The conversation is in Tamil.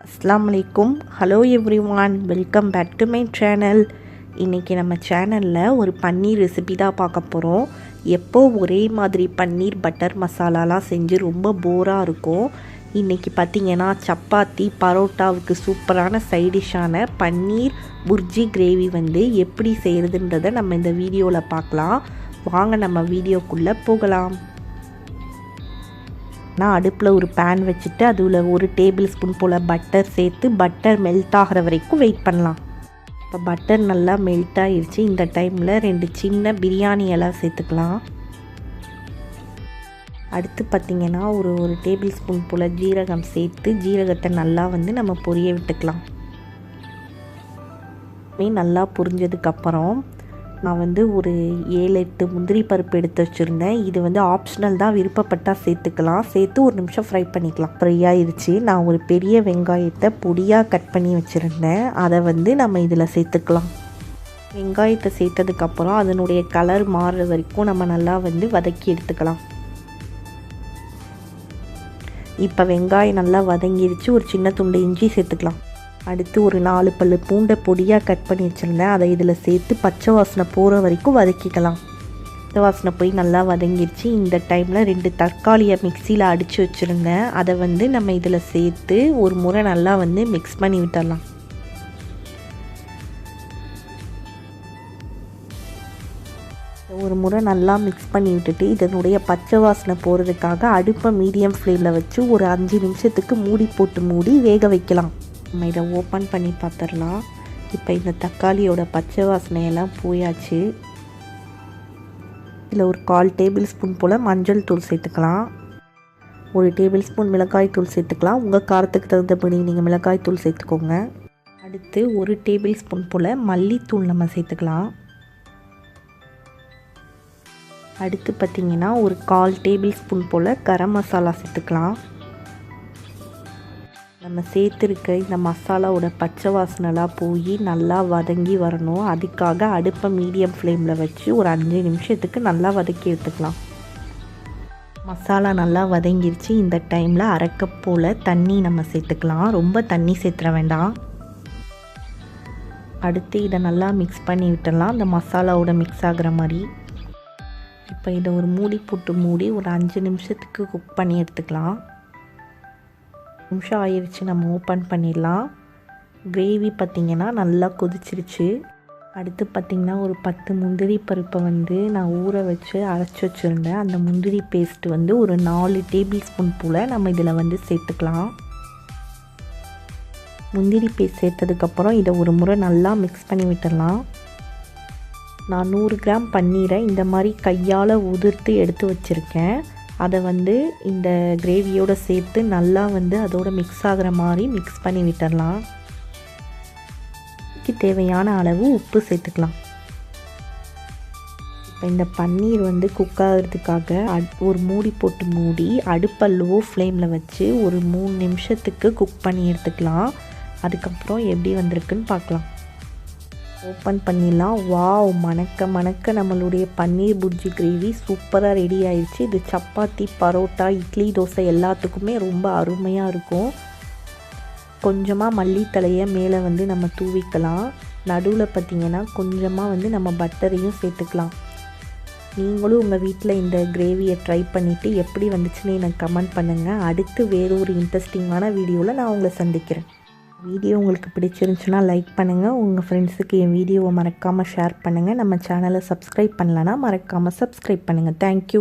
அஸ்ஸலாமுஅலைக்கும். Hello everyone, welcome back to my channel. இன்றைக்கி நம்ம சேனலில் ஒரு பன்னீர் ரெசிபி தான் பார்க்க போகிறோம். எப்போ ஒரே மாதிரி பன்னீர் பட்டர் மசாலாலாம் செஞ்சு ரொம்ப போராக இருக்கும். இன்றைக்கி பார்த்திங்கன்னா சப்பாத்தி பரோட்டாவுக்கு சூப்பரான சைடிஷ்ஷான பன்னீர் புர்ஜி கிரேவி எப்படி செய்கிறதுன்றதை நம்ம இந்த வீடியோவில் பார்க்கலாம். வாங்க நம்ம வீடியோக்குள்ளே போகலாம். நான் அடுப்பில் ஒரு பேன் வச்சுட்டு அதில் 1 டேபிள் ஸ்பூன் போல் பட்டர் சேர்த்து பட்டர் மெல்ட் ஆகிற வரைக்கும் வெயிட் பண்ணலாம். இப்போ பட்டர் நல்லா மெல்ட் ஆகிடுச்சு. இந்த டைமில் 2 சின்ன பிரியாணி இலை சேர்த்துக்கலாம். அடுத்து பார்த்திங்கன்னா ஒரு டேபிள் ஸ்பூன் போல் ஜீரகம் சேர்த்து ஜீரகத்தை நல்லா நம்ம பொரிய விட்டுக்கலாம். நல்லா பொரிஞ்சதுக்கப்புறம் நான் ஒரு 7-8 முந்திரி பருப்பு எடுத்து வச்சுருந்தேன். இது ஆப்ஷனல் தான், விருப்பப்பட்டால் சேர்த்துக்கலாம். சேர்த்து ஒரு நிமிஷம் ஃப்ரை பண்ணிக்கலாம். ஃப்ரை ஆயிடுச்சு. நான் ஒரு பெரிய வெங்காயத்தை பொடியாக கட் பண்ணி வச்சுருந்தேன். அதை நம்ம இதில் சேர்த்துக்கலாம். வெங்காயத்தை சேர்த்ததுக்கப்புறம் அதனுடைய கலர் மாறுற வரைக்கும் நம்ம நல்லா வதக்கி எடுத்துக்கலாம். இப்போ வெங்காயம் நல்லா வதங்கிடுச்சு. ஒரு சின்ன துண்டு இஞ்சி சேர்த்துக்கலாம். அடுத்து ஒரு 4 பல்லு பூண்டை பொடியாக கட் பண்ணி வச்சுருந்தேன். அதை இதில் சேர்த்து பச்சை வாசனை போகிற வரைக்கும் வதக்கிக்கலாம். பச்சை வாசனை போய் நல்லா வதங்கிடுச்சு. இந்த டைமில் 2 தக்காளியை மிக்சியில் அடித்து வச்சுருந்தேன். அதை நம்ம இதில் சேர்த்து ஒரு முறை நல்லா மிக்ஸ் பண்ணி விட்டுடலாம். ஒரு முறை நல்லா மிக்ஸ் பண்ணி விட்டுட்டு இதனுடைய பச்சை வாசனை போகிறதுக்காக அடுப்பை மீடியம் ஃப்ளேமில் வச்சு ஒரு 5 நிமிஷத்துக்கு மூடி வேக வைக்கலாம். நம்ம இதை ஓப்பன் பண்ணி பார்த்துடலாம். இப்போ இந்த தக்காளியோட பச்சை வாசனையெல்லாம் போயாச்சு. இதில் ஒரு 1/4 டேபிள் ஸ்பூன் போல் மஞ்சள் தூள் சேர்த்துக்கலாம். 1 டேபிள் ஸ்பூன் மிளகாய் தூள் சேர்த்துக்கலாம். உங்கள் காரத்துக்கு தகுந்தபடி நீங்கள் மிளகாய் தூள் சேர்த்துக்கோங்க. அடுத்து 1 டேபிள் ஸ்பூன் போல் மல்லித்தூள் நம்ம சேர்த்துக்கலாம். அடுத்து பார்த்திங்கன்னா ஒரு 1/4 டேபிள் ஸ்பூன் போல் கரம் மசாலா சேர்த்துக்கலாம். நம்ம சேர்த்துருக்க இந்த மசாலாவோட பச்சை வாசனைலாம் போய் நல்லா வதங்கி வரணும். அதுக்காக அடுப்பை மீடியம் ஃப்ளேமில் வச்சு ஒரு 5 நிமிஷத்துக்கு நல்லா வதக்கி எடுத்துக்கலாம். மசாலா நல்லா வதங்கிருச்சு. இந்த டைமில் 1/2 கப் போல் தண்ணி நம்ம சேர்த்துக்கலாம். ரொம்ப தண்ணி சேர்த்துற வேண்டாம். அடுத்து இதை நல்லா மிக்ஸ் பண்ணி விட்டுடலாம், இந்த மசாலாவோட மிக்ஸ் ஆகிற மாதிரி. இப்போ இதை ஒரு மூடி போட்டு மூடி ஒரு 5 நிமிஷத்துக்கு குக் பண்ணி எடுத்துக்கலாம். நிமிஷம் ஆயிடுச்சு. நம்ம ஓப்பன் பண்ணிடலாம். கிரேவி பார்த்திங்கன்னா நல்லா கொதிச்சிருச்சு. அடுத்து பார்த்திங்கன்னா ஒரு 10 முந்திரி பருப்பை நான் ஊற வச்சு அரைச்சி வச்சுருந்தேன். அந்த முந்திரி பேஸ்ட்டு ஒரு 4 டேபிள் ஸ்பூன் போல் நம்ம இதில் சேர்த்துக்கலாம். முந்திரி பேஸ்ட் சேர்த்ததுக்கப்புறம் இதை ஒரு முறை நல்லா மிக்ஸ் பண்ணி விட்டுடலாம். நான் 100 கிராம் பன்னீரை இந்த மாதிரி கையால் உதிர்த்து எடுத்து வச்சுருக்கேன். அதை இந்த கிரேவியோடு சேர்த்து நல்லா அதோட மிக்ஸ் ஆகிற மாதிரி மிக்ஸ் பண்ணி விட்டுடலாம். இதுக்கு தேவையான அளவு உப்பு சேர்த்துக்கலாம். இப்போ இந்த பன்னீர் குக் ஆகிறதுக்காக ஒரு மூடி போட்டு மூடி அடுப்பை லோ ஃப்ளேமில் வச்சு ஒரு 3 நிமிஷத்துக்கு குக் பண்ணி எடுத்துக்கலாம். அதுக்கப்புறம் எப்படி வந்திருக்குன்னு பார்க்கலாம். ஓப்பன் பண்ணிடலாம். வாவ், மணக்க நம்மளுடைய பன்னீர் புர்ஜி கிரேவி சூப்பராக ரெடி ஆயிடுச்சு. இது சப்பாத்தி பரோட்டா இட்லி தோசை எல்லாத்துக்குமே ரொம்ப அருமையாக இருக்கும். கொஞ்சமாக மல்லித்தலையை மேலே நம்ம தூவிக்கலாம். நடுவில் பார்த்திங்கன்னா கொஞ்சமாக நம்ம பட்டரையும் சேர்த்துக்கலாம். நீங்களும் உங்கள் வீட்டில் இந்த கிரேவியை ட்ரை பண்ணிவிட்டு எப்படி வந்துச்சுன்னு எனக்கு கமெண்ட் பண்ணுங்கள். அடுத்து வேறொரு இன்ட்ரெஸ்டிங்கான வீடியோவில் நான் உங்களை சந்திக்கிறேன். வீடியோ உங்களுக்கு பிடிச்சிருந்துச்சுன்னா லைக் பண்ணுங்கள். உங்கள் ஃப்ரெண்ட்ஸுக்கு என் வீடியோவை மறக்காமல் ஷேர் பண்ணுங்கள். நம்ம சேனலை சப்ஸ்கிரைப் பண்ணலன்னா மறக்காமல் சப்ஸ்கிரைப் பண்ணுங்கள். தேங்க்யூ.